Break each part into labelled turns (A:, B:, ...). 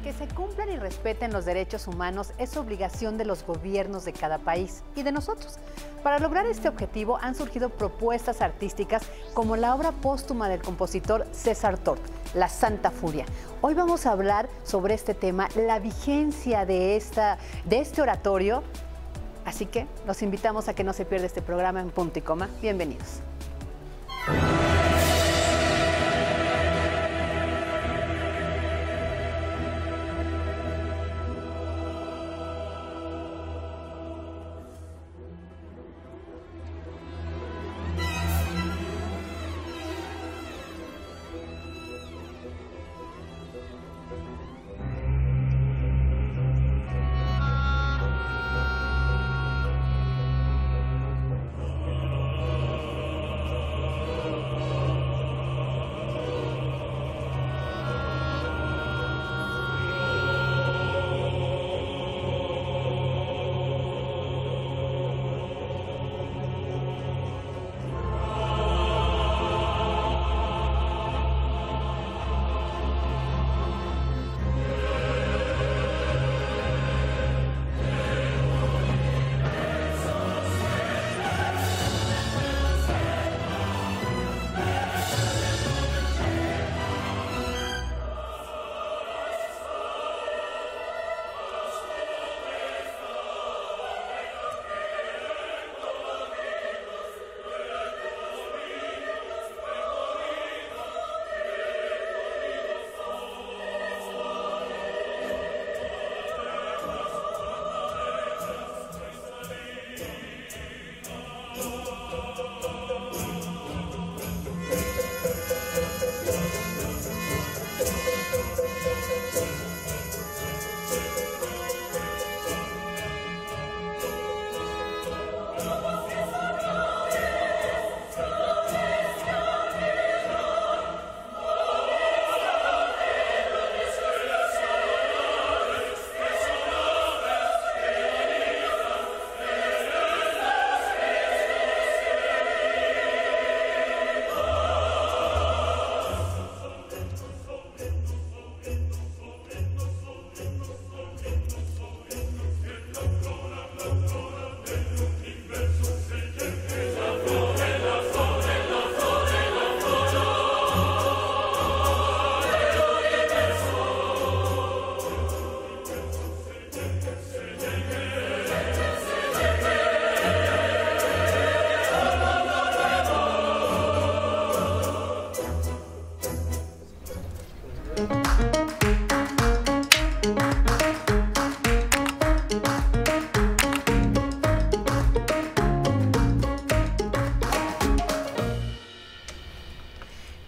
A: Que se cumplan y respeten los derechos humanos es obligación de los gobiernos de cada país y de nosotros. Para lograr este objetivo han surgido propuestas artísticas como la obra póstuma del compositor César Tort, La Santa Furia. Hoy vamos a hablar sobre este tema, la vigencia de este oratorio. Así que los invitamos a que no se pierda este programa en Punto y Coma. Bienvenidos.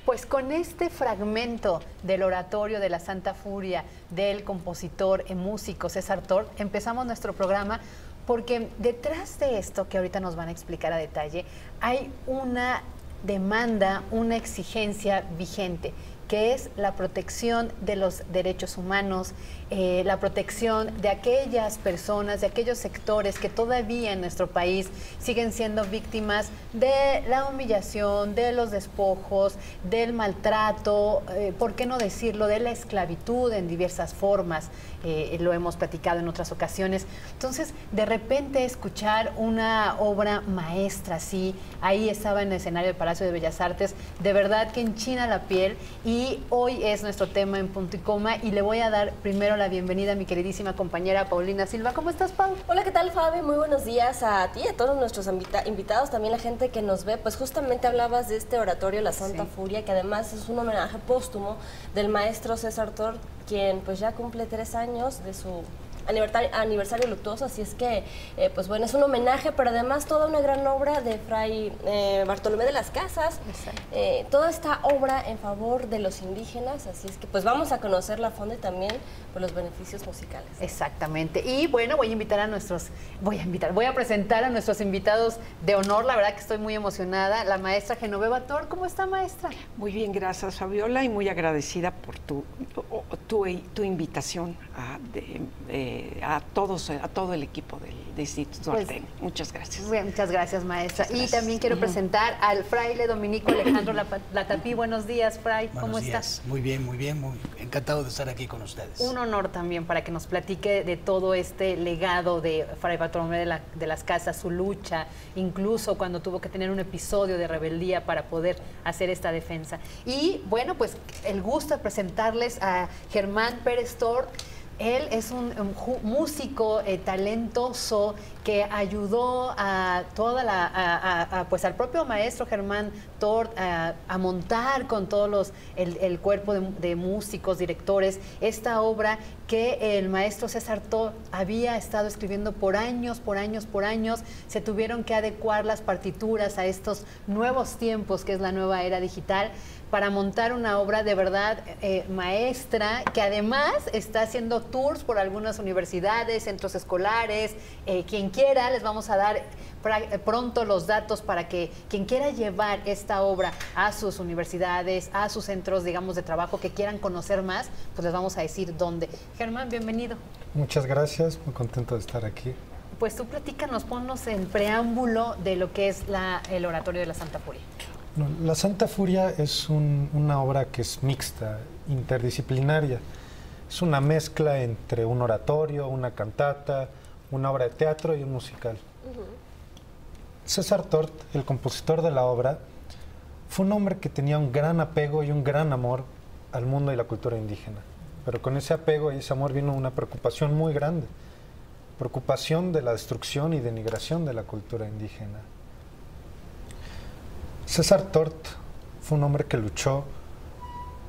A: Pues con este fragmento del oratorio de la Santa Furia del compositor y músico César Tort, empezamos nuestro programa porque detrás de esto, que ahorita nos van a explicar a detalle, hay una demanda, una exigencia vigente, que es la protección de los derechos humanos, la protección de aquellas personas, de aquellos sectores que todavía en nuestro país siguen siendo víctimas de la humillación, de los despojos, del maltrato, ¿por qué no decirlo?, de la esclavitud en diversas formas, lo hemos platicado en otras ocasiones. Entonces, de repente escuchar una obra maestra así, ahí estaba en el escenario del Palacio de Bellas Artes, de verdad que enchina la piel. Y hoy es nuestro tema en Punto y Coma y le voy a dar primero la bienvenida a mi queridísima compañera Paulina Silva. ¿Cómo estás, Pau?
B: Hola, ¿qué tal, Fabi? Muy buenos días a ti, a todos nuestros invitados, también la gente que nos ve. Pues justamente hablabas de este oratorio, La Santa Furia, que además es un homenaje póstumo del maestro César Tort, quien pues ya cumple 3 años de su aniversario luctuoso, así es que, pues bueno, es un homenaje, pero además toda una gran obra de Fray Bartolomé de las Casas, toda esta obra en favor de los indígenas, así es que pues vamos a conocerla a fondo y también por los beneficios musicales.
A: Exactamente, y bueno, voy a presentar a nuestros invitados de honor, la verdad que estoy muy emocionada, la maestra Genoveva Tort. ¿Cómo está, maestra?
C: Muy bien, gracias, Fabiola, y muy agradecida por tu invitación a todo el equipo del Instituto Norteño. Muchas gracias.
A: Muchas gracias, maestra. Y también quiero presentar al fraile dominico Alejandro Latapí. Buenos días, fray. ¿Cómo estás?
D: Muy bien, muy bien. encantado de estar aquí con ustedes.
A: Un honor también para que nos platique de todo este legado de Fray Bartolomé de las Casas, su lucha, incluso cuando tuvo que tener un episodio de rebeldía para poder hacer esta defensa. Y bueno, pues el gusto de presentarles a Germán Pérez Tort. Él es un músico talentoso que ayudó a toda pues al propio maestro Germán Tort a montar con todos el cuerpo de músicos, directores, esta obra que el maestro César Tort había estado escribiendo por años. Se tuvieron que adecuar las partituras a estos nuevos tiempos, que es la nueva era digital, para montar una obra de verdad maestra, que además está haciendo tours por algunas universidades, centros escolares. Quien quiera, les vamos a dar pronto los datos para que quien quiera llevar esta obra a sus universidades, a sus centros, digamos, de trabajo, que quieran conocer más, pues les vamos a decir dónde. Germán, bienvenido.
E: Muchas gracias, muy contento de estar aquí.
A: Pues tú platícanos, ponnos en preámbulo de lo que es el Oratorio de la Santa Furia.
E: La Santa Furia es una obra que es mixta, interdisciplinaria. Es una mezcla entre un oratorio, una cantata, una obra de teatro y un musical. César Tort, el compositor de la obra, fue un hombre que tenía un gran apego y un gran amor al mundo y la cultura indígena. Pero con ese apego y ese amor vino una preocupación muy grande. Preocupación de la destrucción y denigración de la cultura indígena. César Tort fue un hombre que luchó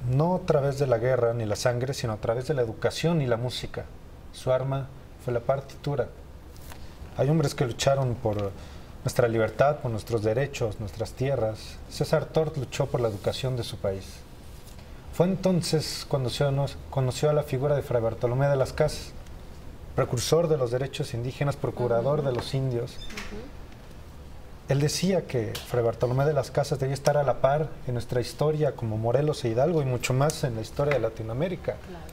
E: no a través de la guerra ni la sangre, sino a través de la educación y la música. Su arma fue la partitura. Hay hombres que lucharon por nuestra libertad, por nuestros derechos, nuestras tierras. César Tort luchó por la educación de su país. Fue entonces cuando conoció a la figura de Fray Bartolomé de las Casas, precursor de los derechos indígenas, procurador de los indios. Él decía que Fray Bartolomé de las Casas debía estar a la par en nuestra historia como Morelos e Hidalgo y mucho más en la historia de Latinoamérica. Claro.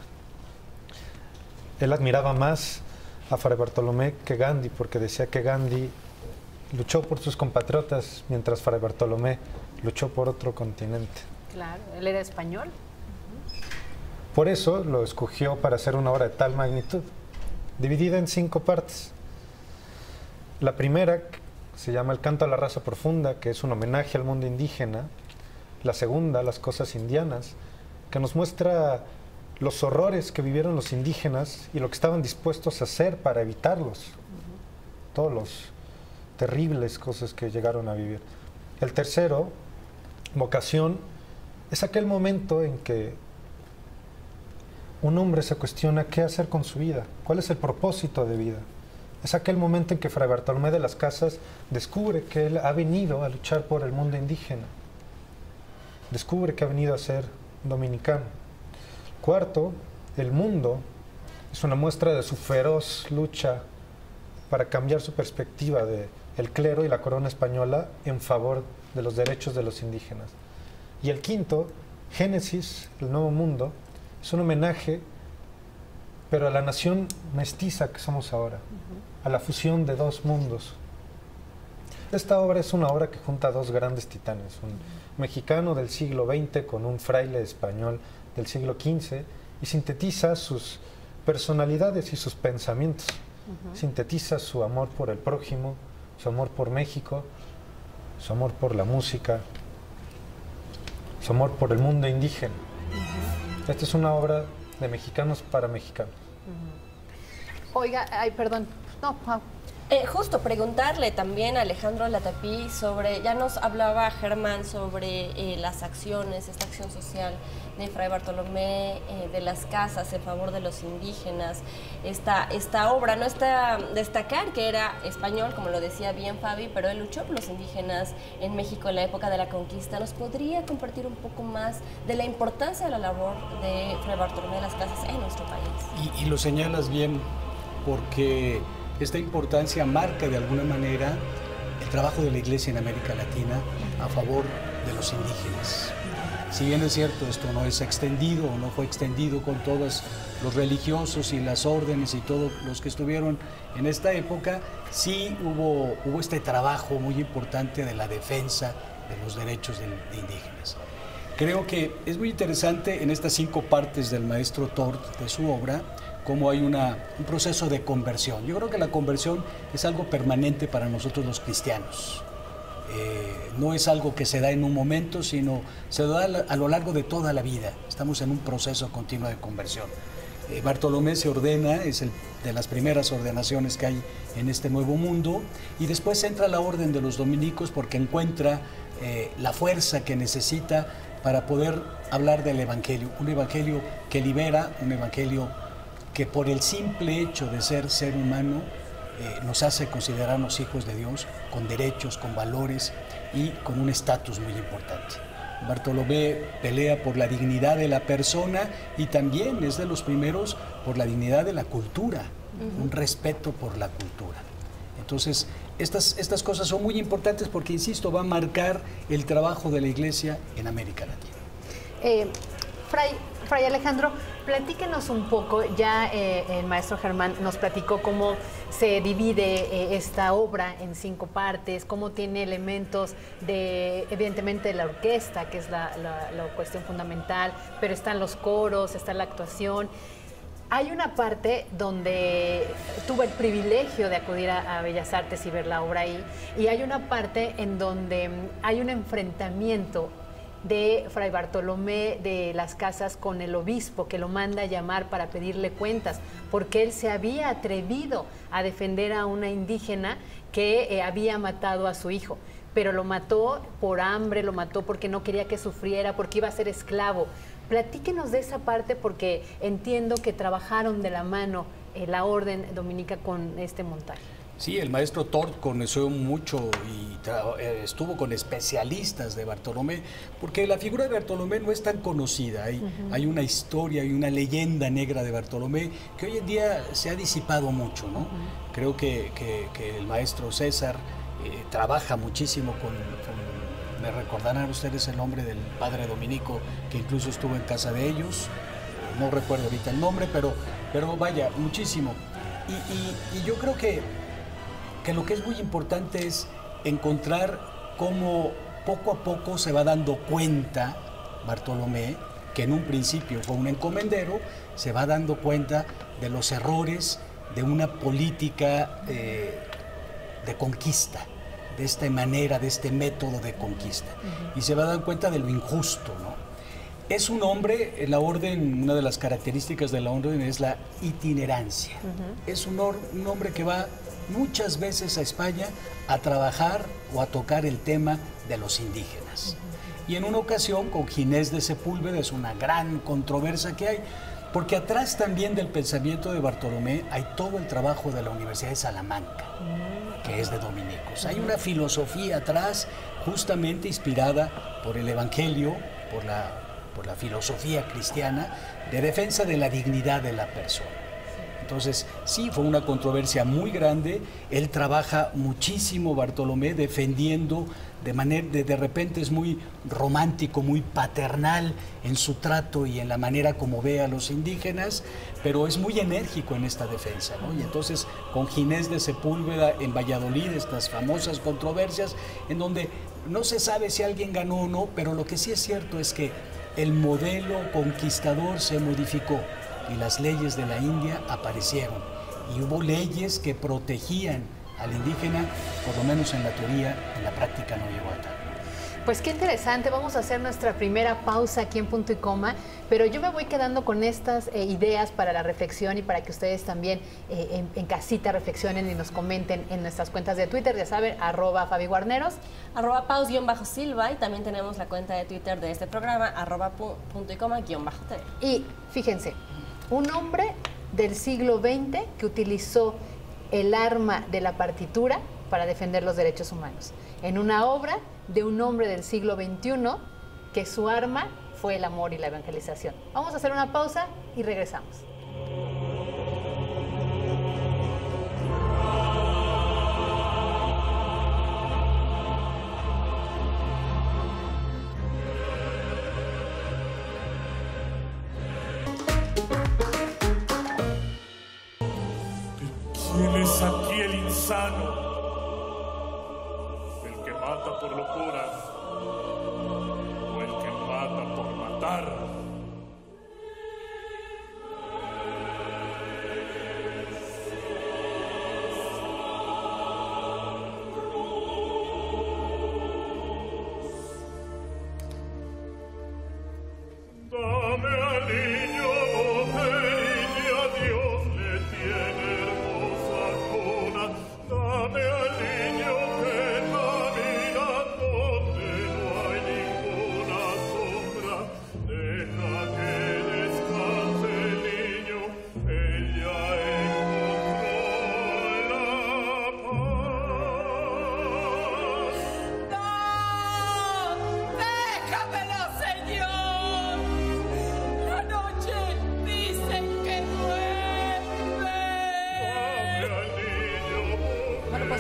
E: Él admiraba más a Fray Bartolomé que Gandhi, porque decía que Gandhi luchó por sus compatriotas mientras Fray Bartolomé luchó por otro continente.
A: Claro, él era español.
E: Por eso lo escogió para hacer una obra de tal magnitud, dividida en 5 partes. La primera se llama El canto a la raza profunda, que es un homenaje al mundo indígena. La segunda, Las cosas indianas, que nos muestra los horrores que vivieron los indígenas y lo que estaban dispuestos a hacer para evitarlos. Todos los terribles cosas que llegaron a vivir. El tercero, Vocación, es aquel momento en que un hombre se cuestiona qué hacer con su vida, cuál es el propósito de vida. Es aquel momento en que Fray Bartolomé de las Casas descubre que él ha venido a luchar por el mundo indígena. Descubre que ha venido a ser dominicano. Cuarto, El mundo es una muestra de su feroz lucha para cambiar su perspectiva del clero y la corona española en favor de los derechos de los indígenas. Y el quinto, Génesis, el nuevo mundo, es un homenaje, pero a la nación mestiza que somos ahora, a la fusión de 2 mundos. Esta obra es una obra que junta a 2 grandes titanes, un mexicano del siglo XX con un fraile español del siglo XV, y sintetiza sus personalidades y sus pensamientos. Sintetiza su amor por el prójimo, su amor por México, su amor por la música, su amor por el mundo indígena. Esta es una obra de mexicanos para mexicanos.
A: Oiga, ay, perdón. No,
B: Justo preguntarle también a Alejandro Latapí sobre, ya nos hablaba Germán sobre las acciones, esta acción social de Fray Bartolomé de las Casas en favor de los indígenas, esta obra, no está destacar que era español, como lo decía bien Fabi, pero él luchó por los indígenas en México en la época de la conquista. ¿Nos podría compartir un poco más de la importancia de la labor de Fray Bartolomé de las Casas en nuestro país?
D: Y lo señalas bien, porque esta importancia marca de alguna manera el trabajo de la Iglesia en América Latina a favor de los indígenas. Si bien es cierto, esto no es extendido o no fue extendido con todos los religiosos y las órdenes y todos los que estuvieron en esta época, sí hubo este trabajo muy importante de la defensa de los derechos de indígenas. Creo que es muy interesante en estas 5 partes del maestro Tort, de su obra, cómo hay un proceso de conversión. Yo creo que la conversión es algo permanente para nosotros los cristianos. No es algo que se da en un momento, sino se da a lo largo de toda la vida. Estamos en un proceso continuo de conversión. Bartolomé se ordena, es de las primeras ordenaciones que hay en este nuevo mundo, y después entra a la orden de los dominicos porque encuentra la fuerza que necesita para poder hablar del Evangelio, un Evangelio que libera, un Evangelio que por el simple hecho de ser humano nos hace considerarnos hijos de Dios, con derechos, con valores y con un estatus muy importante. Bartolomé pelea por la dignidad de la persona y también es de los primeros por la dignidad de la cultura, un respeto por la cultura. Entonces, estas cosas son muy importantes porque, insisto, va a marcar el trabajo de la Iglesia en América Latina.
A: Fray Alejandro, platíquenos un poco, ya el maestro Germán nos platicó cómo se divide esta obra en 5 partes, cómo tiene elementos de, evidentemente, de la orquesta, que es la cuestión fundamental, pero están los coros, está la actuación. Hay una parte donde tuve el privilegio de acudir a Bellas Artes y ver la obra ahí, y hay una parte en donde hay un enfrentamiento de Fray Bartolomé de las Casas con el obispo, que lo manda a llamar para pedirle cuentas, porque él se había atrevido a defender a una indígena que había matado a su hijo, pero lo mató por hambre, lo mató porque no quería que sufriera, porque iba a ser esclavo. Platíquenos de esa parte, porque entiendo que trabajaron de la mano la orden dominica con este montaje.
D: Sí, el maestro Tort conoció mucho y estuvo con especialistas de Bartolomé, porque la figura de Bartolomé no es tan conocida. Hay una historia, hay una leyenda negra de Bartolomé que hoy en día se ha disipado mucho, ¿no? Creo que el maestro César trabaja muchísimo me recordarán ustedes el nombre del padre dominico que incluso estuvo en casa de ellos, no recuerdo ahorita el nombre, pero vaya, muchísimo. Y yo creo que lo que es muy importante es encontrar cómo poco a poco se va dando cuenta Bartolomé, que en un principio fue un encomendero, se va dando cuenta de los errores de una política de conquista, de esta manera, de este método de conquista. Y se va a dar cuenta de lo injusto, ¿no? Es un hombre, la orden, una de las características de la orden es la itinerancia. Es un hombre que va muchas veces a España a trabajar o a tocar el tema de los indígenas. Y en una ocasión con Ginés de Sepúlveda, es una gran controversia que hay, porque atrás también del pensamiento de Bartolomé hay todo el trabajo de la Universidad de Salamanca, que es de dominicos. Hay una filosofía atrás justamente inspirada por el Evangelio, por la filosofía cristiana de defensa de la dignidad de la persona. Entonces, sí, fue una controversia muy grande. Él trabaja muchísimo, Bartolomé, defendiendo de repente es muy romántico, muy paternal en su trato y en la manera como ve a los indígenas, pero es muy enérgico en esta defensa, ¿no? Y entonces, con Ginés de Sepúlveda en Valladolid, estas famosas controversias, en donde no se sabe si alguien ganó o no, pero lo que sí es cierto es que el modelo conquistador se modificó y las leyes de la India aparecieron y hubo leyes que protegían al indígena, por lo menos en la teoría, en la práctica no llegó a tal.
A: Pues qué interesante, vamos a hacer nuestra primera pausa aquí en Punto y Coma, pero yo me voy quedando con estas ideas para la reflexión y para que ustedes también en casita reflexionen y nos comenten en nuestras cuentas de Twitter, ya saben, @FabiGuarneros,
B: @Paus_Silva, y también tenemos la cuenta de Twitter de este programa, @Punto y Coma_TV.
A: Y fíjense, un hombre del siglo XX que utilizó el arma de la partitura para defender los derechos humanos, en una obra de un hombre del siglo XXI que su arma fue el amor y la evangelización. Vamos a hacer una pausa y regresamos.
F: ¿Quién es aquí el insano? ¿El que mata por locura o el que mata mata por matar.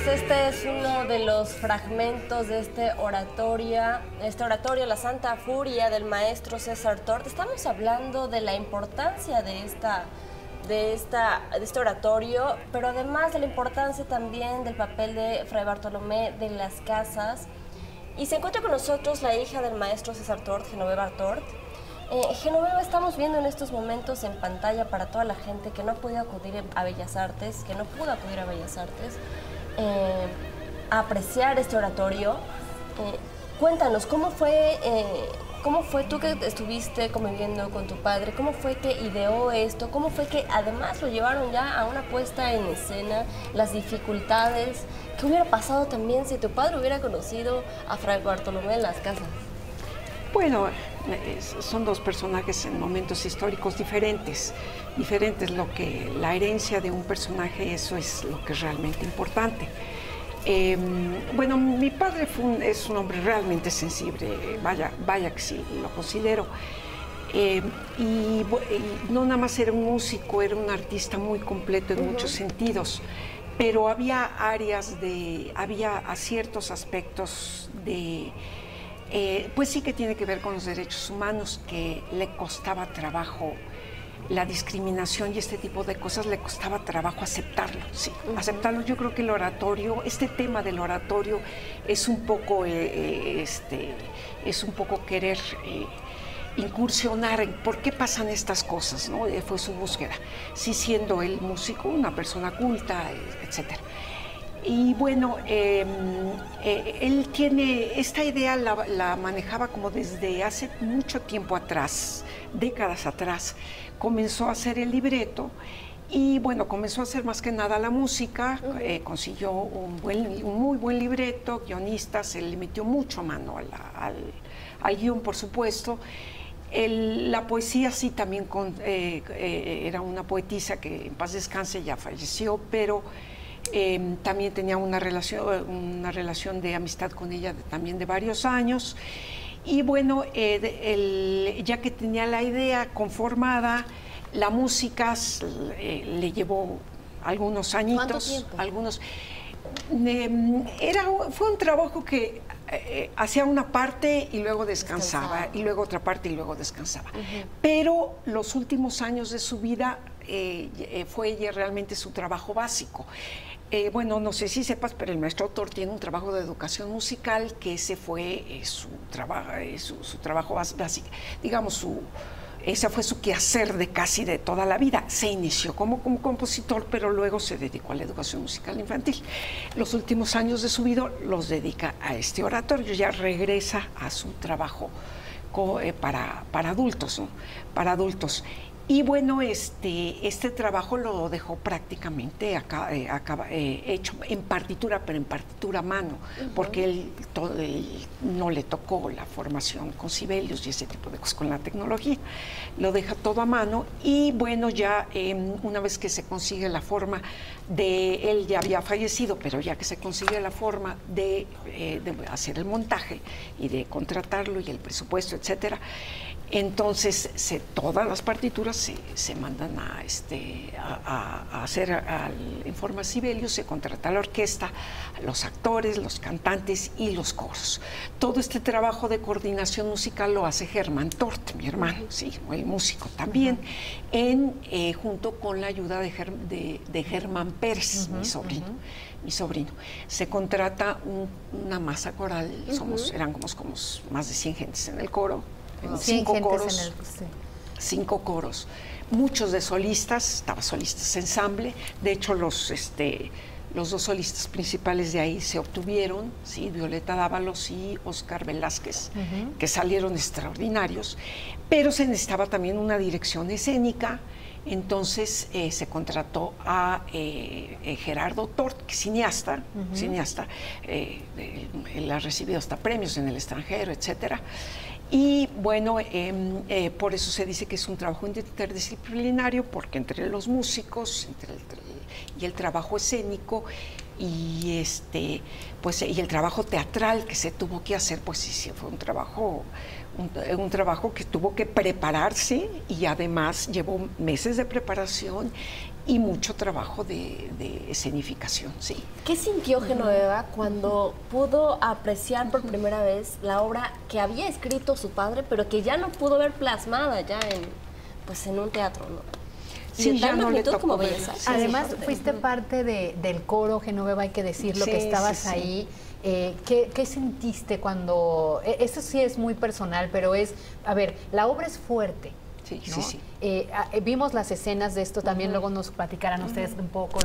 B: Este es uno de los fragmentos de este oratorio, La Santa Furia, del maestro César Tort. Estamos hablando de la importancia de este oratorio, pero además de la importancia también del papel de Fray Bartolomé de las Casas. Y se encuentra con nosotros la hija del maestro César Tort, Genoveva Tort. Genoveva, estamos viendo en estos momentos en pantalla para toda la gente que no ha podido acudir a Bellas Artes, a apreciar este oratorio. Cuéntanos, ¿cómo fue tú que estuviste conviviendo con tu padre? ¿Cómo fue que ideó esto? ¿Cómo fue que además lo llevaron ya a una puesta en escena? Las dificultades. ¿Qué hubiera pasado también si tu padre hubiera conocido a Fray Bartolomé de las Casas?
C: Bueno, son dos personajes en momentos históricos diferentes. La herencia de un personaje, eso es lo que es realmente importante. Bueno, mi padre es un hombre realmente sensible, vaya que sí, lo considero. Y no nada más era un músico, era un artista muy completo en muchos sentidos. Pero había ciertos aspectos de... pues sí que tiene que ver con los derechos humanos, que le costaba trabajo, la discriminación y este tipo de cosas le costaba trabajo aceptarlo, sí, aceptarlo. Yo creo que el oratorio, este tema del oratorio es un poco, querer incursionar en por qué pasan estas cosas, ¿no? Fue su búsqueda, sí, siendo él músico, una persona culta, etcétera. Y bueno, él tiene esta idea, la manejaba como desde hace mucho tiempo atrás, décadas atrás. Comenzó a hacer el libreto y bueno, comenzó a hacer más que nada la música, consiguió un muy buen libreto, guionistas, se le metió mucho mano al guión, por supuesto. La poesía sí también, era una poetisa que en paz descanse, ya falleció, pero... también tenía una relación de amistad con ella también de varios años. Y bueno, ya que tenía la idea conformada, la música le llevó algunos añitos.
B: ¿Cuánto
C: tiempo? Fue un trabajo que hacía una parte y luego descansaba, y luego otra parte y luego descansaba. Pero los últimos años de su vida fue realmente su trabajo básico. Bueno, no sé si sepas, pero el maestro Tort tiene un trabajo de educación musical, que ese fue su trabajo básico, digamos, ese fue su quehacer de casi de toda la vida. Se inició como compositor, pero luego se dedicó a la educación musical infantil. Los últimos años de su vida los dedica a este oratorio, ya regresa a su trabajo para adultos, ¿no? Para adultos. Y bueno, este trabajo lo dejó prácticamente hecho en partitura, pero en partitura a mano, porque él no le tocó la formación con Sibelius y ese tipo de cosas, con la tecnología. Lo deja todo a mano y bueno, ya una vez que se consigue la forma él ya había fallecido, pero ya que se consigue la forma de hacer el montaje y de contratarlo y el presupuesto, etcétera, entonces todas las partituras se mandan a hacer en forma Sibelius, se contrata a la orquesta, a los actores, los cantantes y los coros. Todo este trabajo de coordinación musical lo hace Germán Tort, mi hermano, sí, el músico también, junto con la ayuda de Germán Pérez, mi sobrino. Se contrata una masa coral, éramos como más de 100 gentes en el coro. 5
A: gentes
C: coros.
A: en el... Sí.
C: 5 coros, muchos de solistas, estaba solistas ensamble, de hecho los 2 solistas principales de ahí se obtuvieron, ¿sí? Violeta Dávalos y Oscar Velázquez, que salieron extraordinarios, pero se necesitaba también una dirección escénica. Entonces se contrató a Gerardo Tort, que es cineasta, él ha recibido hasta premios en el extranjero, etcétera. Y bueno, por eso se dice que es un trabajo interdisciplinario, porque entre los músicos y el trabajo escénico y y el trabajo teatral que se tuvo que hacer, pues sí fue un trabajo que tuvo que prepararse, y además llevó meses de preparación y mucho trabajo de escenificación, sí.
B: ¿Qué sintió Genoveva cuando pudo apreciar por primera vez la obra que había escrito su padre, pero que ya no pudo ver plasmada ya en un teatro, ¿no?
C: Sí, ya no le tocó
B: como
C: ver.
B: Bellas Artes.
A: Además, fuiste parte del coro, Genoveva, hay que decirlo, que estabas ahí. ¿Qué sentiste cuando...? Eso sí es muy personal, pero a ver, la obra es fuerte.
C: Sí,
A: ¿no?
C: sí.
A: Vimos las escenas de esto, también luego nos platicarán ustedes un poco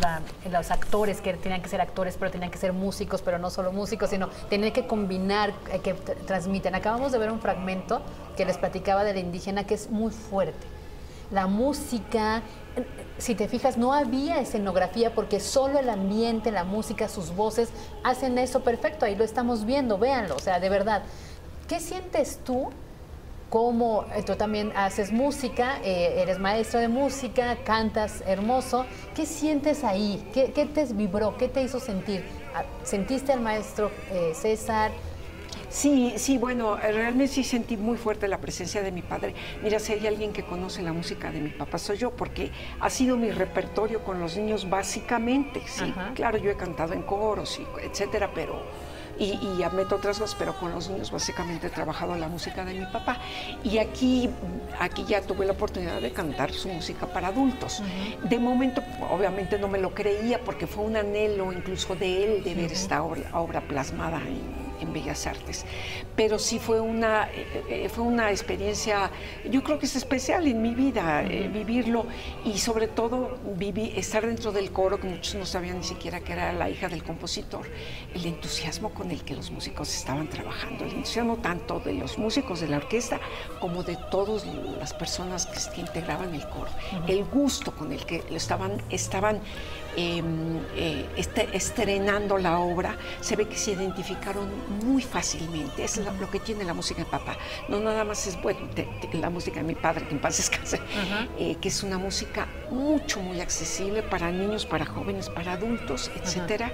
A: los actores, que tenían que ser actores, pero tenían que ser músicos, pero no solo músicos, sino tener que combinar, que transmiten. Acabamos de ver un fragmento que les platicaba de la indígena, que es muy fuerte. La música, si te fijas, no había escenografía, porque solo el ambiente, la música, sus voces hacen eso perfecto. Ahí lo estamos viendo, véanlo, o sea, de verdad. ¿Qué sientes tú? Como tú también haces música, eres maestra de música, cantas hermoso. ¿Qué sientes ahí? ¿Qué te vibró? ¿Qué te hizo sentir? ¿Sentiste al maestro César?
C: Sí, bueno, realmente sí sentí muy fuerte la presencia de mi padre. Mira, si hay alguien que conoce la música de mi papá, soy yo, porque ha sido mi repertorio con los niños básicamente, sí. Ajá. Claro, yo he cantado en coros, etcétera, pero... Y meto otras cosas, pero con los niños básicamente he trabajado la música de mi papá. Y aquí ya tuve la oportunidad de cantar su música para adultos. De momento, obviamente no me lo creía, porque fue un anhelo incluso de él de ver esta obra plasmada en Bellas Artes. Pero sí fue una experiencia, yo creo que es especial en mi vida, vivirlo, y sobre todo estar dentro del coro, que muchos no sabían ni siquiera que era la hija del compositor, el entusiasmo con el que los músicos estaban trabajando, el entusiasmo tanto de los músicos de la orquesta como de todas las personas que integraban el coro, el gusto con el que estaban estrenando la obra. Se ve que se identificaron muy fácilmente. Eso es lo que tiene la música de papá. No nada más es bueno, la música de mi padre, que en paz descanse, que es una música muy accesible para niños, para jóvenes, para adultos, etcétera,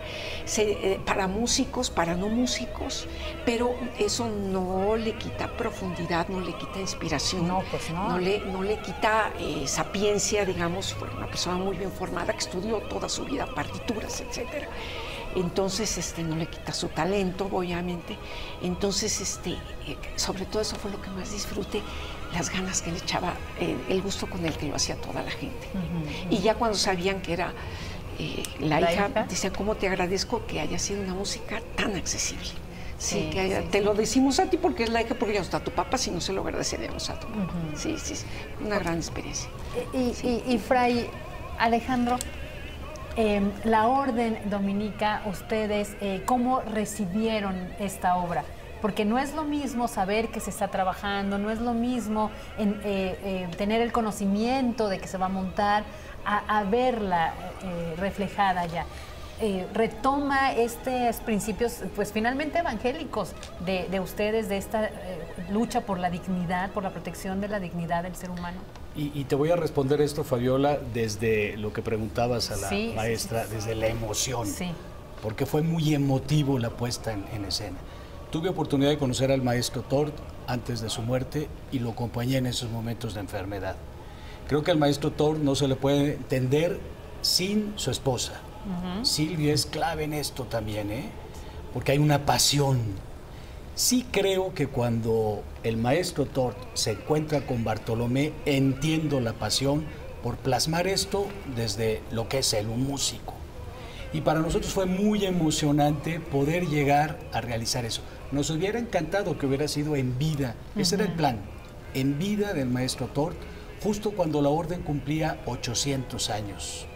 C: para músicos, para no músicos, pero eso no le quita profundidad, no le quita inspiración, no le quita sapiencia, digamos. Fue una persona muy bien formada que estudió toda su vida partituras, etcétera. Entonces, no le quita su talento, obviamente. Entonces, sobre todo eso fue lo que más disfruté, las ganas que le echaba, el gusto con el que lo hacía toda la gente. Y ya cuando sabían que era la hija, decía, ¿cómo te agradezco que haya sido una música tan accesible? Sí, te lo decimos a ti porque es la hija, porque ya no está tu papá, si no se lo agradeceríamos a tu papá. Sí, una gran experiencia.
A: Y Fray Alejandro, la Orden Dominica, ustedes, ¿cómo recibieron esta obra? Porque no es lo mismo saber que se está trabajando, no es lo mismo tener el conocimiento de que se va a montar, a verla reflejada ya. Retoma estos principios, pues finalmente evangélicos de ustedes, de esta lucha por la dignidad, por la protección de la dignidad del ser humano.
D: Y te voy a responder esto, Fabiola, desde lo que preguntabas a la maestra, desde la emoción, porque fue muy emotivo la puesta en escena. Tuve oportunidad de conocer al maestro Tort antes de su muerte y lo acompañé en esos momentos de enfermedad. Creo que al maestro Tort no se le puede entender sin su esposa. Silvia es clave en esto también, porque hay una pasión. Sí creo que cuando el maestro Tort se encuentra con Bartolomé, entiendo la pasión por plasmar esto desde lo que es él, un músico. Y para nosotros fue muy emocionante poder llegar a realizar eso. Nos hubiera encantado que hubiera sido en vida, ese era el plan, en vida del maestro Tort, justo cuando la orden cumplía 800 años.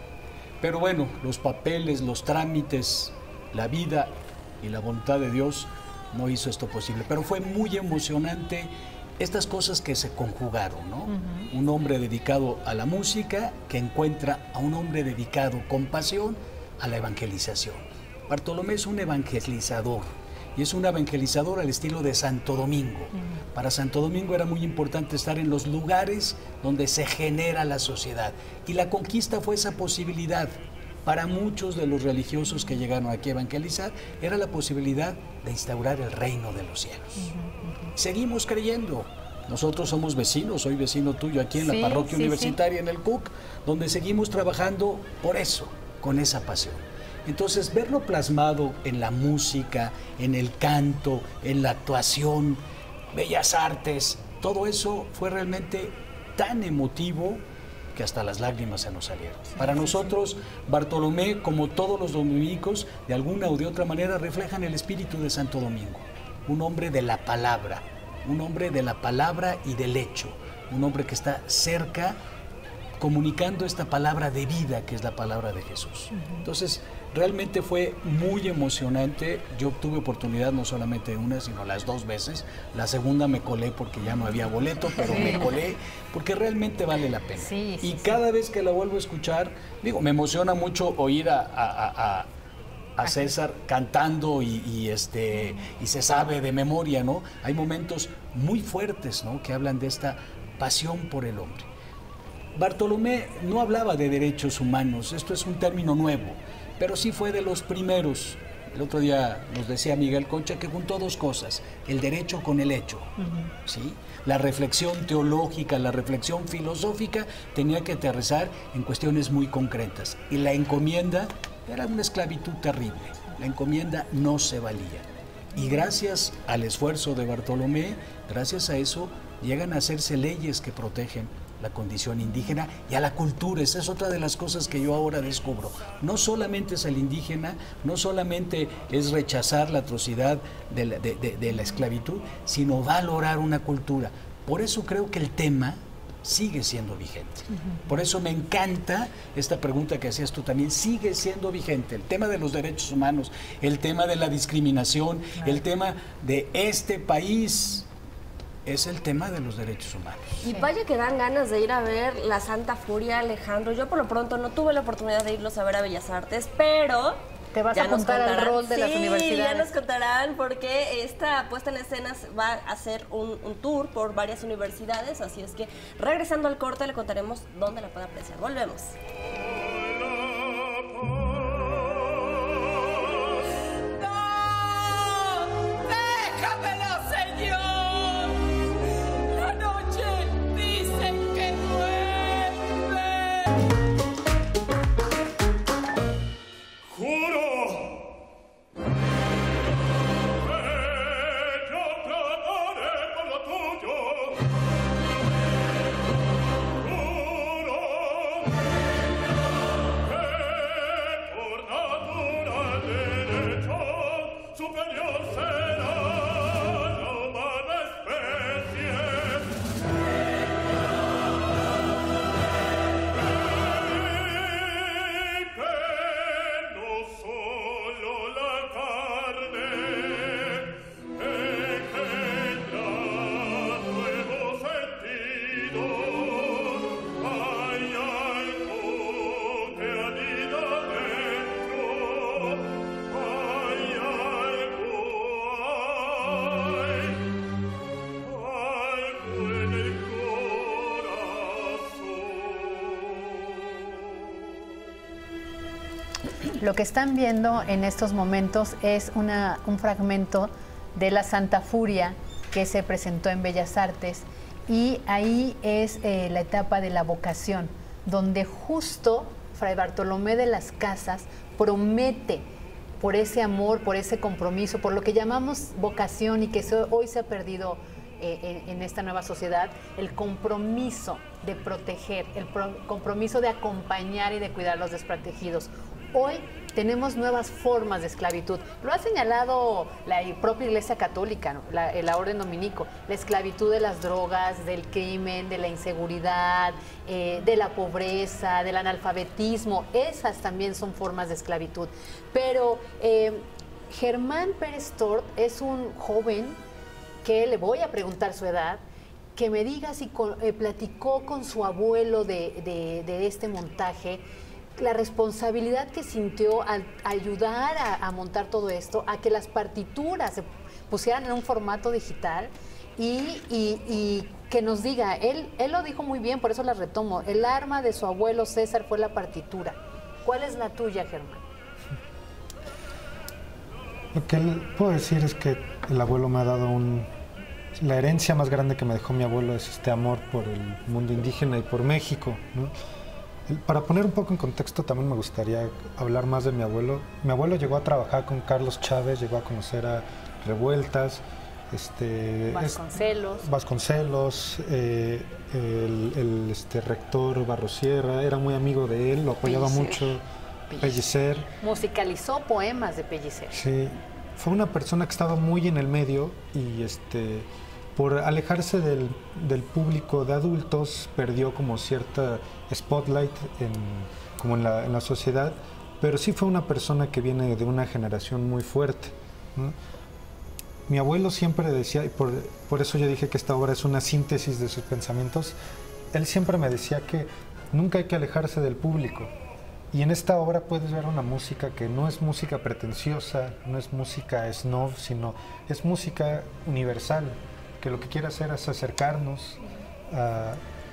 D: Pero bueno, los papeles, los trámites, la vida y la voluntad de Dios no hizo esto posible. Pero fue muy emocionante estas cosas que se conjugaron, ¿no? Un hombre dedicado a la música que encuentra a un hombre dedicado con pasión a la evangelización. Bartolomé es un evangelizador, y es un evangelizador al estilo de Santo Domingo. Para Santo Domingo era muy importante estar en los lugares donde se genera la sociedad, y la conquista fue esa posibilidad. Para muchos de los religiosos que llegaron aquí a evangelizar, era la posibilidad de instaurar el reino de los cielos. Seguimos creyendo. Nosotros somos vecinos, soy vecino tuyo aquí en la parroquia universitaria en el CUC, donde seguimos trabajando por eso, con esa pasión. Entonces, verlo plasmado en la música, en el canto, en la actuación, bellas artes, todo eso fue realmente tan emotivo que hasta las lágrimas se nos salieron. Para nosotros, Bartolomé, como todos los dominicos, de alguna o de otra manera reflejan el espíritu de Santo Domingo. Un hombre de la palabra y del hecho, un hombre que está cerca, comunicando esta palabra de vida que es la palabra de Jesús. Entonces, realmente fue muy emocionante. Yo tuve oportunidad no solamente de una, sino las 2 veces. La segunda me colé porque ya no había boleto, pero me colé porque realmente vale la pena. Y cada vez que la vuelvo a escuchar, digo, me emociona mucho oír a César cantando y se sabe de memoria, ¿no? Hay momentos muy fuertes, ¿no?, que hablan de esta pasión por el hombre. Bartolomé no hablaba de derechos humanos, esto es un término nuevo, pero sí fue de los primeros. El otro día nos decía Miguel Concha que juntó 2 cosas, el derecho con el hecho, ¿sí? La reflexión teológica, la reflexión filosófica tenía que aterrizar en cuestiones muy concretas, y la encomienda era una esclavitud terrible, la encomienda no se valía. Y gracias al esfuerzo de Bartolomé, gracias a eso, llegan a hacerse leyes que protegen la condición indígena y a la cultura. Esa es otra de las cosas que yo ahora descubro. No solamente es el indígena, no solamente es rechazar la atrocidad de la esclavitud, sino valorar una cultura. Por eso creo que el tema sigue siendo vigente. Por eso me encanta esta pregunta que hacías tú también, sigue siendo vigente. El tema de los derechos humanos, el tema de la discriminación, el tema de este país, es el tema de los derechos humanos.
B: Y vaya que dan ganas de ir a ver la Santa Furia, Alejandro. Yo por lo pronto no tuve la oportunidad de irlos a ver a Bellas Artes, pero
A: te vas a apuntar al rol de las universidades.
B: Sí, ya nos contarán, porque esta puesta en escena va a hacer un tour por varias universidades, así es que regresando al corte le contaremos dónde la puede apreciar. Volvemos.
A: Lo que están viendo en estos momentos es un fragmento de la Santa Furia que se presentó en Bellas Artes, y ahí es la etapa de la vocación, donde justo Fray Bartolomé de las Casas promete, por ese amor, por ese compromiso, por lo que llamamos vocación y que hoy se ha perdido en esta nueva sociedad, el compromiso de proteger, el compromiso de acompañar y de cuidar a los desprotegidos. Hoy tenemos nuevas formas de esclavitud. Lo ha señalado la propia Iglesia Católica, ¿no? la Orden Dominico, la esclavitud de las drogas, del crimen, de la inseguridad, de la pobreza, del analfabetismo. Esas también son formas de esclavitud. Pero Germán Pérez Tort es un joven que le voy a preguntar su edad, que me diga si platicó con su abuelo de este montaje, la responsabilidad que sintió al ayudar a montar todo esto, a que las partituras se pusieran en un formato digital y que nos diga, él lo dijo muy bien, por eso la retomo, el arma de su abuelo César fue la partitura. ¿Cuál es la tuya, Germán?
E: Lo que puedo decir es que el abuelo me ha dado la herencia más grande que me dejó mi abuelo es este amor por el mundo indígena y por México, ¿no? Para poner un poco en contexto, también me gustaría hablar más de mi abuelo. Mi abuelo llegó a trabajar con Carlos Chávez, llegó a conocer a Revueltas, Vasconcelos, el rector Barrosierra, era muy amigo de él, lo apoyaba mucho. Pellicer.
A: Musicalizó poemas de Pellicer.
E: Sí, fue una persona que estaba muy en el medio y por alejarse del público de adultos perdió como cierta spotlight en la sociedad, pero sí fue una persona que viene de una generación muy fuerte, ¿no? Mi abuelo siempre decía, y por eso yo dije que esta obra es una síntesis de sus pensamientos, él siempre me decía que nunca hay que alejarse del público. Y en esta obra puedes ver una música que no es música pretenciosa, no es música snob, sino es música universal, que lo que quiere hacer es acercarnos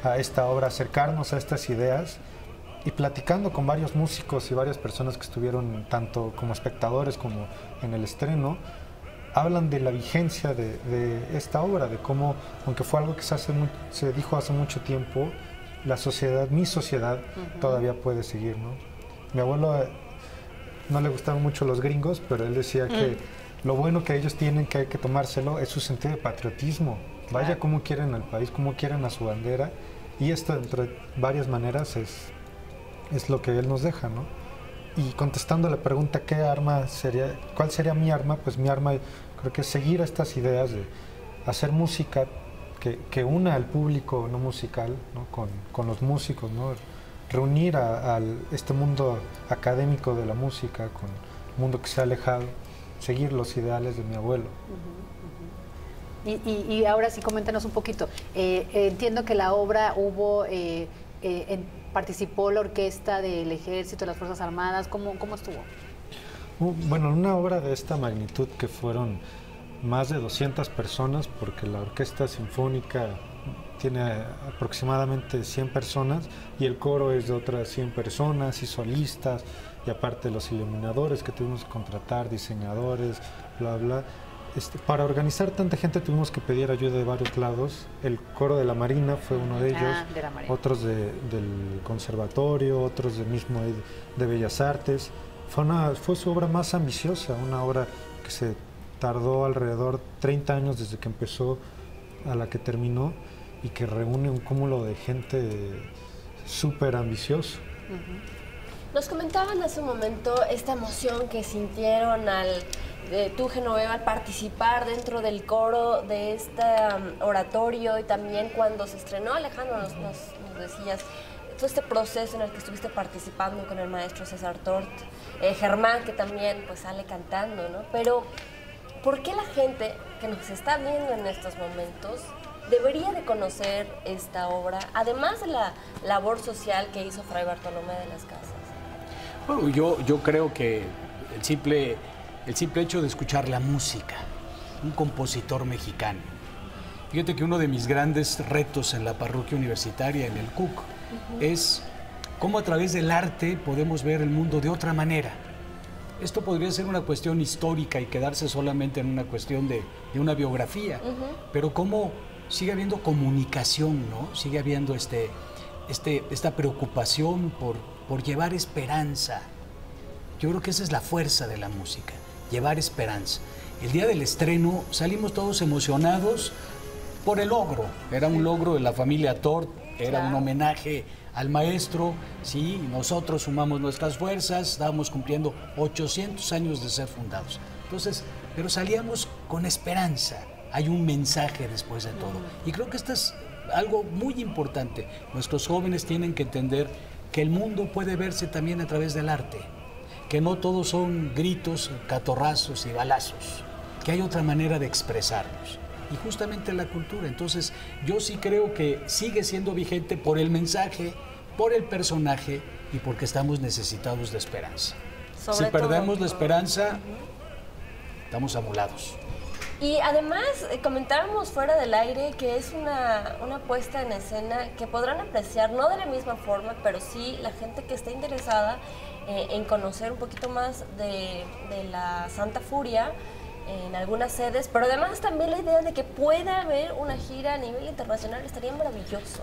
E: a esta obra, acercarnos a estas ideas, y platicando con varios músicos y varias personas que estuvieron tanto como espectadores como en el estreno, hablan de la vigencia de esta obra, de cómo, aunque fue algo que se dijo hace mucho tiempo, la sociedad, mi sociedad, todavía puede seguir, ¿no? Mi abuelo no le gustaban mucho los gringos, pero él decía que lo bueno que ellos tienen, que hay que tomárselo, es su sentido de patriotismo. Vaya cómo quieren al país, cómo quieren a su bandera, y esto, entre varias maneras, es lo que él nos deja, ¿no? Y contestando la pregunta, ¿cuál sería mi arma? Pues mi arma creo que es seguir estas ideas de hacer música que una al público no musical, ¿no? con los músicos, ¿no? Reunir a este mundo académico de la música con el mundo que se ha alejado, seguir los ideales de mi abuelo.
A: Y ahora sí, coméntanos un poquito. Entiendo que la obra participó la orquesta del Ejército, de las Fuerzas Armadas. ¿Cómo estuvo?
E: Bueno, en una obra de esta magnitud, que fueron más de 200 personas, porque la orquesta sinfónica tiene aproximadamente 100 personas y el coro es de otras 100 personas y solistas, y aparte los iluminadores que tuvimos que contratar, diseñadores, bla, bla. Para organizar tanta gente tuvimos que pedir ayuda de varios lados. El coro de la Marina fue uno de ellos, otros del Conservatorio, otros de Bellas Artes. Fue su obra más ambiciosa, una obra que se tardó alrededor 30 años desde que empezó a la que terminó, y que reúne un cúmulo de gente súper ambicioso.
B: Nos comentaban hace un momento esta emoción que sintieron tú, Genoveva, al participar dentro del coro de este oratorio, y también cuando se estrenó. Alejandro, nos decías todo este proceso en el que estuviste participando con el maestro César Tort, Germán, que también pues sale cantando, ¿no? Pero ¿por qué la gente que nos está viendo en estos momentos debería de conocer esta obra, además de la labor social que hizo Fray Bartolomé de las Casas?
D: Bueno, yo creo que el simple hecho de escuchar la música, un compositor mexicano. Fíjate que uno de mis grandes retos en la parroquia universitaria, en el CUC, es cómo a través del arte podemos ver el mundo de otra manera. Esto podría ser una cuestión histórica y quedarse solamente en una cuestión de una biografía, pero cómo sigue habiendo comunicación, ¿no? Sigue habiendo esta preocupación por llevar esperanza. Yo creo que esa es la fuerza de la música, llevar esperanza. El día del estreno salimos todos emocionados por el logro. Era un logro de la familia Tort, era
B: Claro.
D: un homenaje al maestro, sí, nosotros sumamos nuestras fuerzas, estábamos cumpliendo 800 años de ser fundados. Entonces, pero salíamos con esperanza, hay un mensaje después de todo. Y creo que esto es algo muy importante. Nuestros jóvenes tienen que entender que el mundo puede verse también a través del arte, que no todos son gritos, catorrazos y balazos, que hay otra manera de expresarnos. Y justamente la cultura. Entonces, yo sí creo que sigue siendo vigente por el mensaje, por el personaje y porque estamos necesitados de esperanza.
B: Sobre
D: Si perdemos
B: todo.
D: la esperanza, estamos amolados.
B: Y además comentábamos fuera del aire que es una puesta en escena que podrán apreciar, no de la misma forma, pero sí la gente que esté interesada en conocer un poquito más de la Santa Furia en algunas sedes, pero además también la idea de que pueda haber una gira a nivel internacional estaría maravilloso.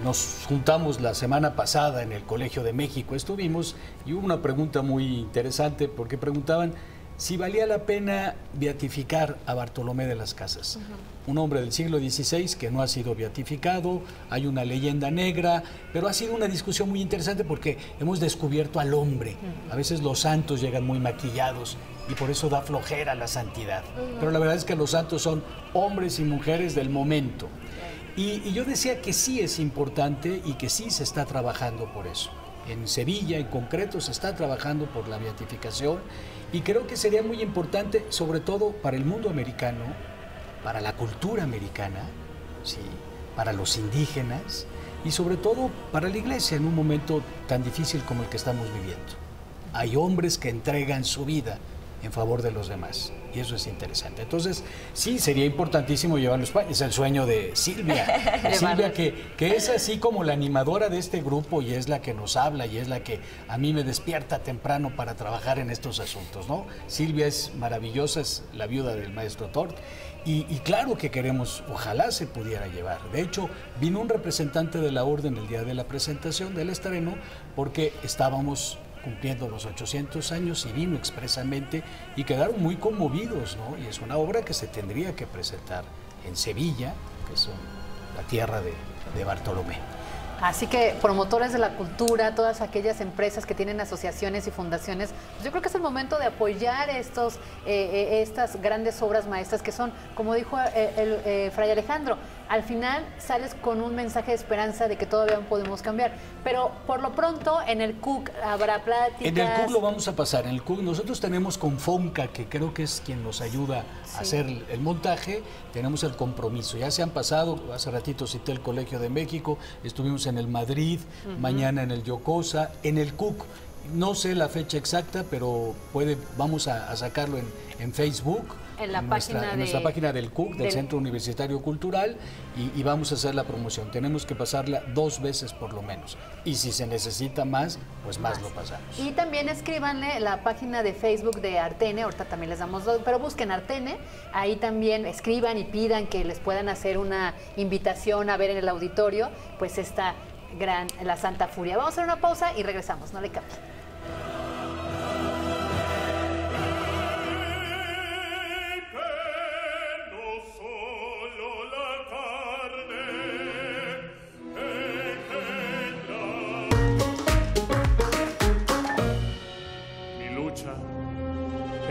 D: Nos juntamos la semana pasada en el Colegio de México, estuvimos y hubo una pregunta muy interesante porque preguntaban si valía la pena beatificar a Bartolomé de las Casas, un hombre del siglo XVI que no ha sido beatificado, hay una leyenda negra, pero ha sido una discusión muy interesante porque hemos descubierto al hombre. A veces los santos llegan muy maquillados y por eso da flojera la santidad, pero la verdad es que los santos son hombres y mujeres del momento. Y yo decía que sí es importante y que sí se está trabajando por eso. En Sevilla, en concreto, se está trabajando por la beatificación y creo que sería muy importante, sobre todo para el mundo americano, para la cultura americana, ¿sí? Para los indígenas y sobre todo para la iglesia en un momento tan difícil como el que estamos viviendo. Hay hombres que entregan su vida en favor de los demás. Y eso es interesante. Entonces, sí, sería importantísimo llevarlo a España. Es el sueño de Silvia. Silvia, que es así como la animadora de este grupo y es la que nos habla y es la que a mí me despierta temprano para trabajar en estos asuntos, ¿no? Silvia es maravillosa, es la viuda del maestro Tort. Y claro que queremos, ojalá se pudiera llevar. De hecho, vino un representante de la orden el día de la presentación del estreno porque estábamos cumpliendo los 800 años y vino expresamente y quedaron muy conmovidos, ¿no? Y es una obra que se tendría que presentar en Sevilla, que es la tierra de Bartolomé.
A: Así que promotores de la cultura, todas aquellas empresas que tienen asociaciones y fundaciones, pues yo creo que es el momento de apoyar estas grandes obras maestras que son, como dijo el Fray Alejandro, al final sales con un mensaje de esperanza de que todavía podemos cambiar. Pero por lo pronto en el CUC habrá pláticas.
D: En el CUC lo vamos a pasar. En el CUC nosotros tenemos con FONCA, que creo que es quien nos ayuda a hacer el montaje, tenemos el compromiso. Ya se han pasado, hace ratito cité el Colegio de México, estuvimos en el Madrid, mañana en el Yocosa, en el CUC. No sé la fecha exacta, pero vamos a sacarlo en Facebook. En nuestra página del CUC, del Centro Universitario Cultural, y vamos a hacer la promoción. Tenemos que pasarla 2 veces por lo menos. Y si se necesita más, pues más lo pasamos.
A: Y también escríbanle la página de Facebook de Artene, ahorita también les damos, pero busquen Artene, ahí también escriban y pidan que les puedan hacer una invitación a ver en el auditorio, pues la Santa Furia. Vamos a hacer una pausa y regresamos, no le cambien.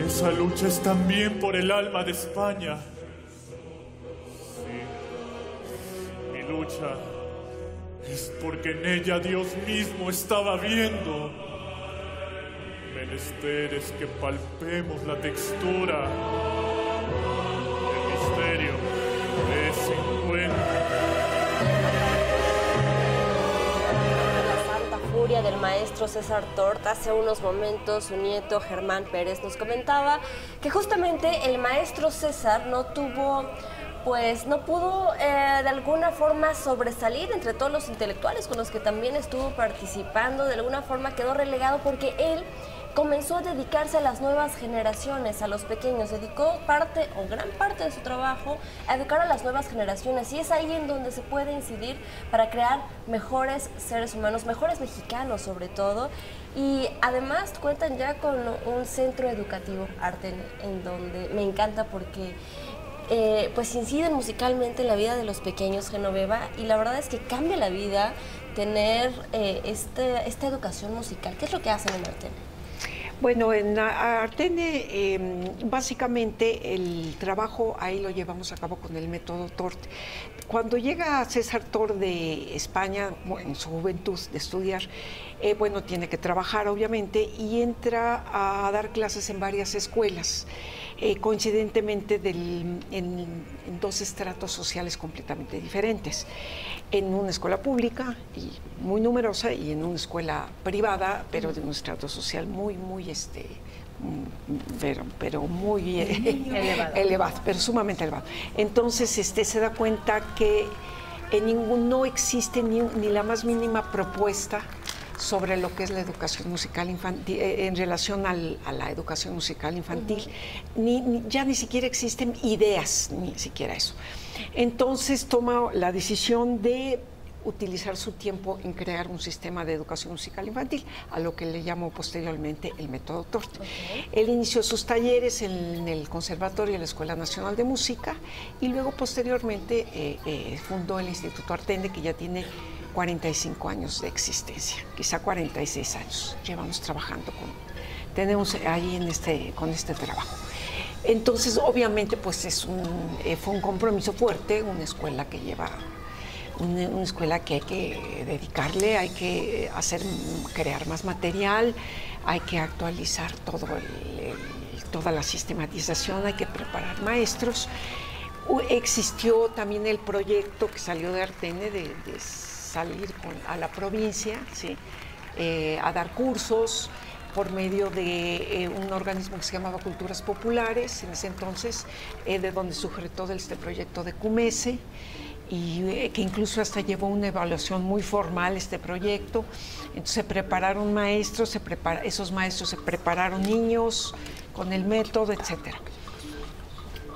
F: Esa lucha es también por el alma de España. Sí, mi lucha es porque en ella Dios mismo estaba viendo. Menester es que palpemos la textura, el misterio de ese encuentro.
B: Del maestro César Tort. Hace unos momentos su nieto Germán Pérez nos comentaba que justamente el maestro César no pudo de alguna forma sobresalir entre todos los intelectuales con los que también estuvo participando. De alguna forma quedó relegado porque él comenzó a dedicarse a las nuevas generaciones, a los pequeños, dedicó gran parte de su trabajo a educar a las nuevas generaciones, y es ahí en donde se puede incidir para crear mejores seres humanos, mejores mexicanos sobre todo. Y además cuentan ya con un centro educativo, Artene, en donde me encanta porque pues inciden musicalmente en la vida de los pequeños, Genoveva, y la verdad es que cambia la vida tener esta educación musical. ¿Qué es lo que hacen en Artene?
C: Bueno, en Artene básicamente el trabajo ahí lo llevamos a cabo con el método TORT. Cuando llega César Tort de España, en su juventud de estudiar, bueno, tiene que trabajar obviamente y entra a dar clases en varias escuelas, coincidentemente en dos estratos sociales completamente diferentes. En una escuela pública y muy numerosa y en una escuela privada, pero de un estrato social muy pero muy elevado, pero sumamente elevado. Entonces se da cuenta que no existe ni la más mínima propuesta sobre lo que es la educación musical infantil, en relación a la educación musical infantil. Ya ni siquiera existen ideas, ni siquiera eso. Entonces toma la decisión de utilizar su tiempo en crear un sistema de educación musical infantil, a lo que le llamó posteriormente el método TORT. Él inició sus talleres en el Conservatorio y la Escuela Nacional de Música y luego posteriormente fundó el Instituto Artene, que ya tiene 45 años de existencia, quizá 46 años llevamos trabajando tenemos ahí con este trabajo. Entonces, obviamente, pues fue un compromiso fuerte, una escuela que lleva, una escuela que hay que dedicarle, hay que crear más material, hay que actualizar toda la sistematización, hay que preparar maestros. Existió también el proyecto que salió de Artene de salir a la provincia, ¿sí? A dar cursos por medio de un organismo que se llamaba Culturas Populares, en ese entonces, de donde surgió todo este proyecto de CUMESE, y que incluso hasta llevó una evaluación muy formal este proyecto. Entonces se prepararon maestros, esos maestros se prepararon niños con el método, etcétera.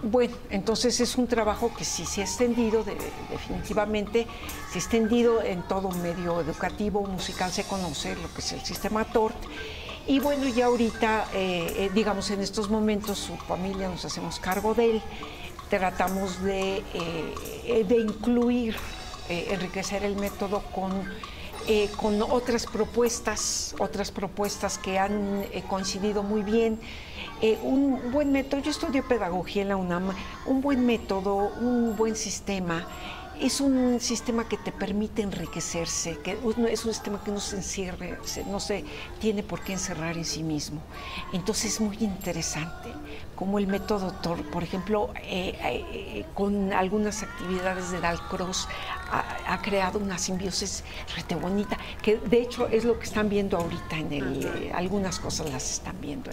C: Bueno, entonces es un trabajo que sí se ha extendido, definitivamente se ha extendido en todo medio educativo, musical, se conoce lo que es el sistema TORT. Y bueno, ya ahorita, digamos, en estos momentos su familia nos hacemos cargo de él, tratamos de incluir, enriquecer el método con otras propuestas que han coincidido muy bien. Un buen método, yo estudié pedagogía en la UNAM, un buen método, un buen sistema, es un sistema que te permite enriquecerse, es un sistema que no se encierre, no se tiene por qué encerrar en sí mismo. Entonces es muy interesante como el método TORT, por ejemplo, con algunas actividades de Dalcross, ha creado una simbiosis rete bonita, que de hecho es lo que están viendo ahorita algunas cosas las están viendo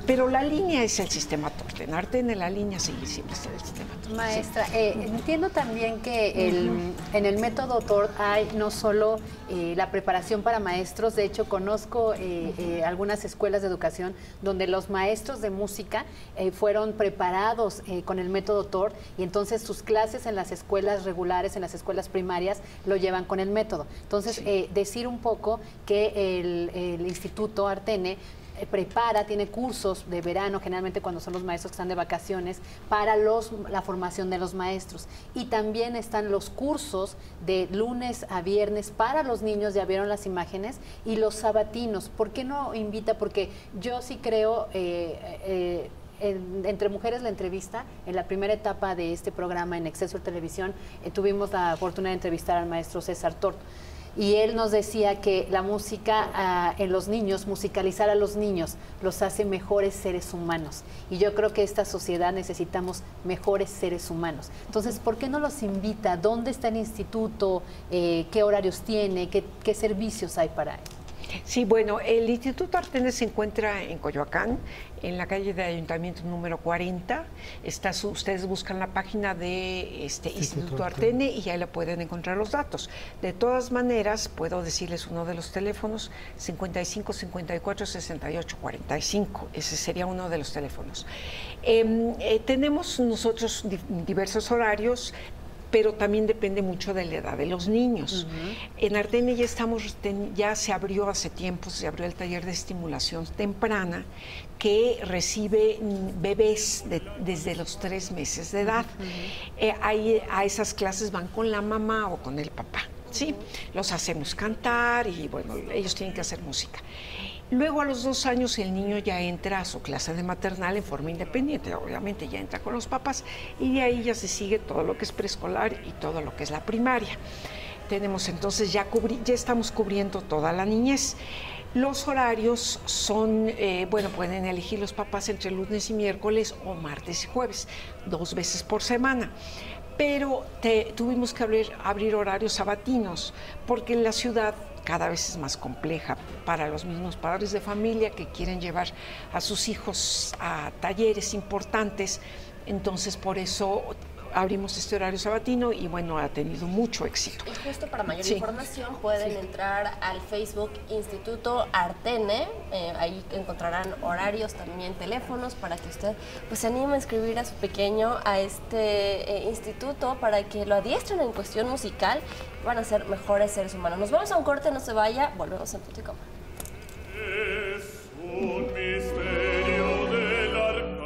C: pero la línea es el sistema TORT. En Artene la línea siempre está el sistema TORT.
A: Maestra, entiendo también que en el método TORT hay no solo la preparación para maestros, de hecho conozco algunas escuelas de educación donde los maestros de música fueron preparados con el método TORT y entonces sus clases en las escuelas regulares, en las escuelas primarias, lo llevan con el método. Entonces, sí. Decir un poco que el Instituto Artene tiene cursos de verano, generalmente cuando son los maestros que están de vacaciones, para la formación de los maestros. Y también están los cursos de lunes a viernes para los niños, ya vieron las imágenes, y los sabatinos. ¿Por qué no invita? Porque yo sí creo... Entre Mujeres la entrevista, en la primera etapa de este programa en Excelsior Televisión, tuvimos la fortuna de entrevistar al maestro César Tort. Y él nos decía que la música en los niños, musicalizar a los niños, los hace mejores seres humanos. Y yo creo que esta sociedad necesitamos mejores seres humanos. Entonces, ¿por qué no los invita? ¿Dónde está el instituto? ¿Qué horarios tiene? ¿Qué servicios hay para él?
C: Sí, bueno, el Instituto Artene se encuentra en Coyoacán, en la calle de Ayuntamiento número 40. Ustedes buscan la página de Instituto Artene y ahí la pueden encontrar los datos. De todas maneras, puedo decirles uno de los teléfonos, 55 54 68 45. Ese sería uno de los teléfonos. Tenemos nosotros diversos horarios. pero también depende mucho de la edad de los niños. En Ardenne ya se abrió hace tiempo, se abrió el taller de estimulación temprana que recibe bebés desde los 3 meses de edad. A esas clases van con la mamá o con el papá, ¿sí? Los hacemos cantar y bueno, ellos tienen que hacer música. Luego a los 2 años el niño ya entra a su clase de maternal en forma independiente, obviamente ya entra con los papás y de ahí ya se sigue todo lo que es preescolar y todo lo que es la primaria. Tenemos entonces ya estamos cubriendo toda la niñez. Los horarios son, pueden elegir los papás entre lunes y miércoles o martes y jueves, 2 veces por semana. Pero tuvimos que abrir horarios sabatinos porque en la ciudad cada vez es más compleja para los mismos padres de familia que quieren llevar a sus hijos a talleres importantes. Entonces, por eso abrimos este horario sabatino y bueno, ha tenido mucho éxito.
B: Y justo para mayor información pueden entrar al Facebook Instituto Ardenne, ahí encontrarán horarios, también teléfonos para que usted pues se anime a inscribir a su pequeño a este instituto para que lo adiestren en cuestión musical, van a ser mejores seres humanos. Nos vamos a un corte, no se vaya, volvemos en Punto y Coma.
F: Es un misterio del arcano.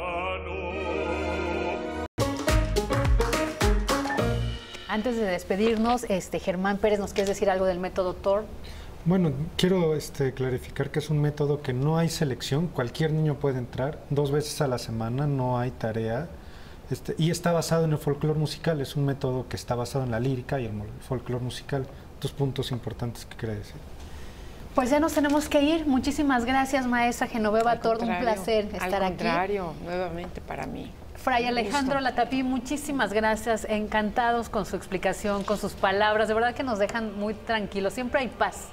A: Antes de despedirnos, Germán Pérez, ¿nos quieres decir algo del método TOR?
E: Bueno, quiero clarificar que es un método que no hay selección, cualquier niño puede entrar 2 veces a la semana, no hay tarea, y está basado en el folclore musical, es un método que está basado en la lírica y el folclore musical. 2 puntos importantes que quería decir.
A: Pues ya nos tenemos que ir. Muchísimas gracias, maestra Genoveva Tord, un placer estar aquí.
C: Al contrario, nuevamente para mí.
A: Fray Alejandro Latapí, muchísimas gracias, encantados con su explicación, con sus palabras, de verdad que nos dejan muy tranquilos, siempre hay paz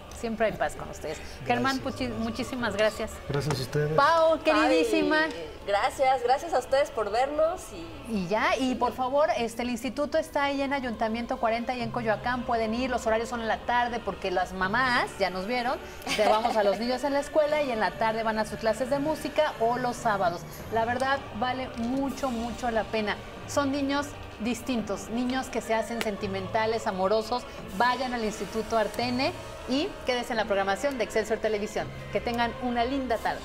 A: con ustedes. Gracias. Germán, muchísimas gracias.
E: Gracias a ustedes.
A: Pau, queridísima.
B: Gracias a ustedes por vernos.
A: Y por favor, el instituto está ahí en Ayuntamiento 40 y en Coyoacán, pueden ir, los horarios son en la tarde porque las mamás, ya nos vieron, llevamos a los niños en la escuela y en la tarde van a sus clases de música o los sábados. La verdad, vale mucho la pena. Son niños distintos, niños que se hacen sentimentales, amorosos. Vayan al Instituto Ardenne y quédense en la programación de Excelsior Televisión. Que tengan una linda tarde.